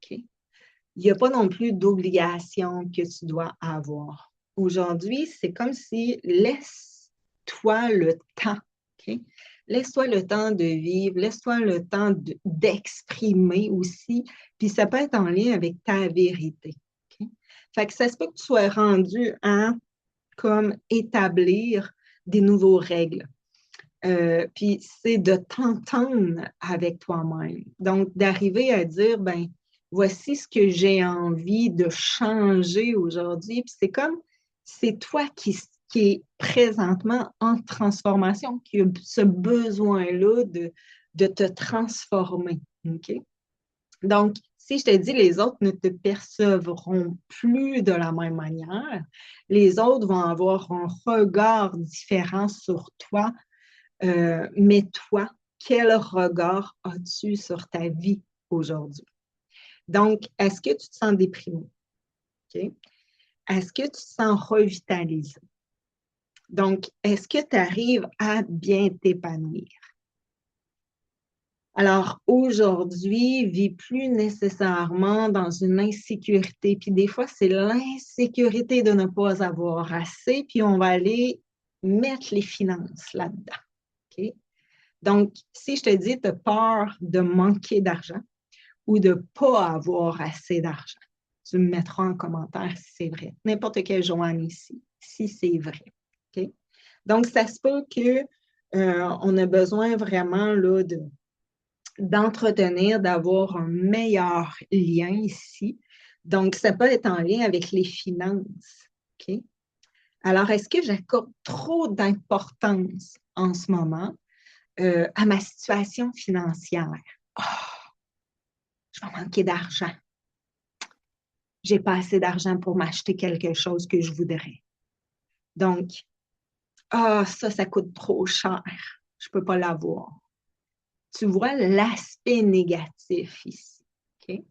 OK? Il n'y a pas non plus d'obligation que tu dois avoir. Aujourd'hui, c'est comme si laisse-toi le temps. OK? Laisse-toi le temps de vivre, laisse-toi le temps d'exprimer aussi, puis ça peut être en lien avec ta vérité. OK? Fait que ça se peut que tu sois rendu à comme établir des nouvelles règles. Puis c'est de t'entendre avec toi-même. Donc, d'arriver à dire, ben, voici ce que j'ai envie de changer aujourd'hui. Puis c'est comme, c'est toi qui est présentement en transformation, qui a ce besoin-là de te transformer. OK? Donc, si je te dis les autres ne te percevront plus de la même manière, les autres vont avoir un regard différent sur toi, mais toi, quel regard as-tu sur ta vie aujourd'hui? Donc, est-ce que tu te sens déprimé? OK? Est-ce que tu te sens revitalisé? Donc, est-ce que tu arrives à bien t'épanouir? Alors, aujourd'hui, vis plus nécessairement dans une insécurité. Puis des fois, c'est l'insécurité de ne pas avoir assez, puis on va aller mettre les finances là-dedans. OK? Donc, si je te dis, tu as peur de manquer d'argent ou de ne pas avoir assez d'argent, tu me mettras en commentaire si c'est vrai. N'importe quel Joanne ici, si c'est vrai. OK? Donc, ça se peut qu'on a besoin vraiment là, d'entretenir, d'avoir un meilleur lien ici. Donc, ça peut être en lien avec les finances. OK? Alors, est-ce que j'accorde trop d'importance en ce moment à ma situation financière? Oh, je vais manquer d'argent. J'ai pas assez d'argent pour m'acheter quelque chose que je voudrais. Donc, ça coûte trop cher. Je peux pas l'avoir. Tu vois l'aspect négatif ici. OK?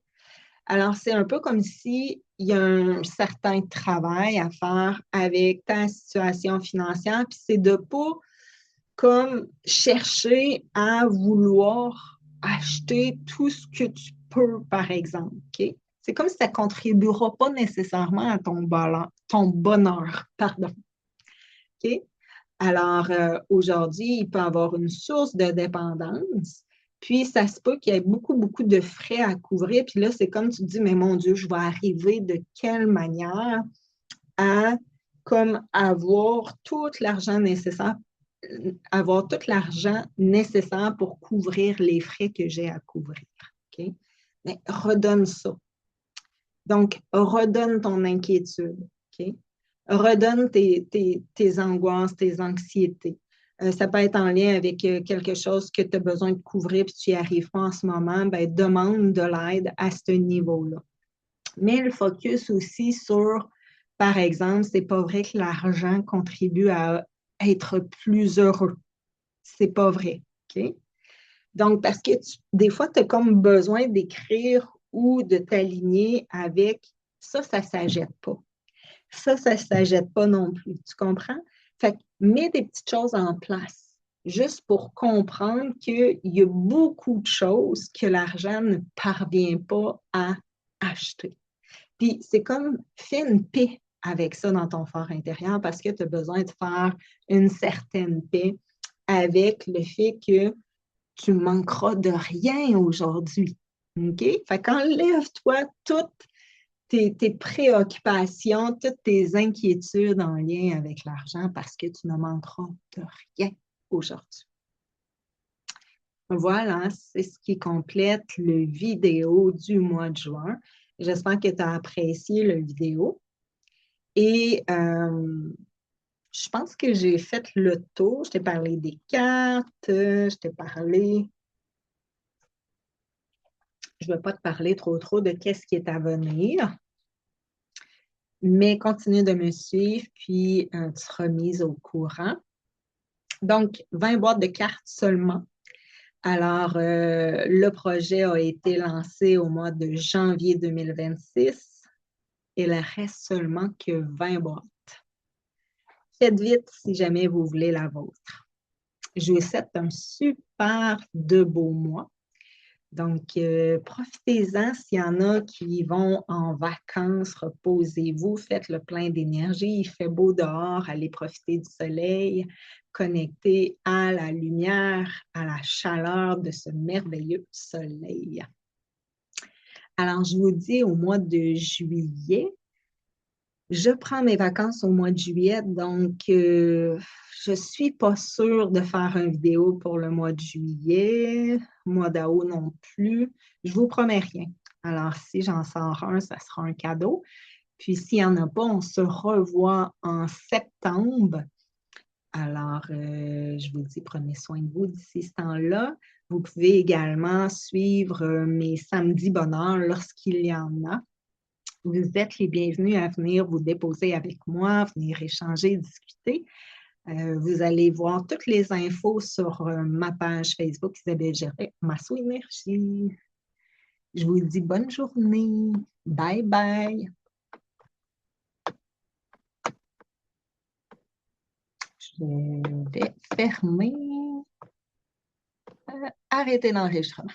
Alors, c'est un peu comme si il y a un certain travail à faire avec ta situation financière, puis c'est de pas comme chercher à vouloir acheter tout ce que tu peux, par exemple. OK? C'est comme si ça ne contribuera pas nécessairement à ton bonheur. Pardon. OK? Alors, aujourd'hui, il peut y avoir une source de dépendance, puis ça se peut qu'il y ait beaucoup, beaucoup de frais à couvrir. Puis là, c'est comme tu dis, mais mon Dieu, je vais arriver de quelle manière à comme avoir tout l'argent nécessaire pour couvrir les frais que j'ai à couvrir. OK? Mais redonne ça. Donc, redonne ton inquiétude. OK? Redonne tes angoisses, tes anxiétés. Ça peut être en lien avec quelque chose que tu as besoin de couvrir puis tu n'y arrives pas en ce moment, ben, demande de l'aide à ce niveau-là. Mais le focus aussi sur, par exemple, c'est pas vrai que l'argent contribue à être plus heureux. C'est pas vrai. OK? Donc, parce que des fois, tu as comme besoin d'écrire ou de t'aligner avec ça, ça ne s'achète pas. Ça ne s'achète pas non plus. Tu comprends? Fait que mets des petites choses en place, juste pour comprendre qu'il y a beaucoup de choses que l'argent ne parvient pas à acheter. Puis c'est comme fais une paix avec ça dans ton fort intérieur parce que tu as besoin de faire une certaine paix avec le fait que tu manqueras de rien aujourd'hui. OK? Fait qu'enlève-toi toutes tes préoccupations, toutes tes inquiétudes en lien avec l'argent parce que tu ne manqueras de rien aujourd'hui. Voilà, c'est ce qui complète le vidéo du mois de juin. J'espère que tu as apprécié le vidéo. Et je pense que j'ai fait le tour. Je t'ai parlé des cartes, je t'ai parlé. Je ne vais pas te parler trop de qu'est-ce qui est à venir, mais continue de me suivre, puis tu seras mise au courant. Donc, 20 boîtes de cartes seulement. Alors, le projet a été lancé au mois de janvier 2026. Il reste seulement que 20 boîtes. Faites vite si jamais vous voulez la vôtre. Je vous souhaite un super de beau mois. Donc, profitez-en s'il y en a qui vont en vacances, reposez-vous, faites le plein d'énergie, il fait beau dehors, allez profiter du soleil, connectez à la lumière, à la chaleur de ce merveilleux soleil. Alors, je vous dis au mois de juillet, je prends mes vacances au mois de juillet, donc je ne suis pas sûre de faire une vidéo pour le mois de juillet, mois d'août non plus. Je ne vous promets rien. Alors, si j'en sors un, ça sera un cadeau. Puis, s'il n'y en a pas, on se revoit en septembre. Alors, je vous dis, prenez soin de vous d'ici ce temps-là. Vous pouvez également suivre mes samedis bonheur lorsqu'il y en a. Vous êtes les bienvenus à venir vous déposer avec moi, venir échanger, discuter. Vous allez voir toutes les infos sur ma page Facebook Isabelle Géret, Masso Énergie. Je vous dis bonne journée. Bye bye. Je vais fermer. Arrêter l'enregistrement.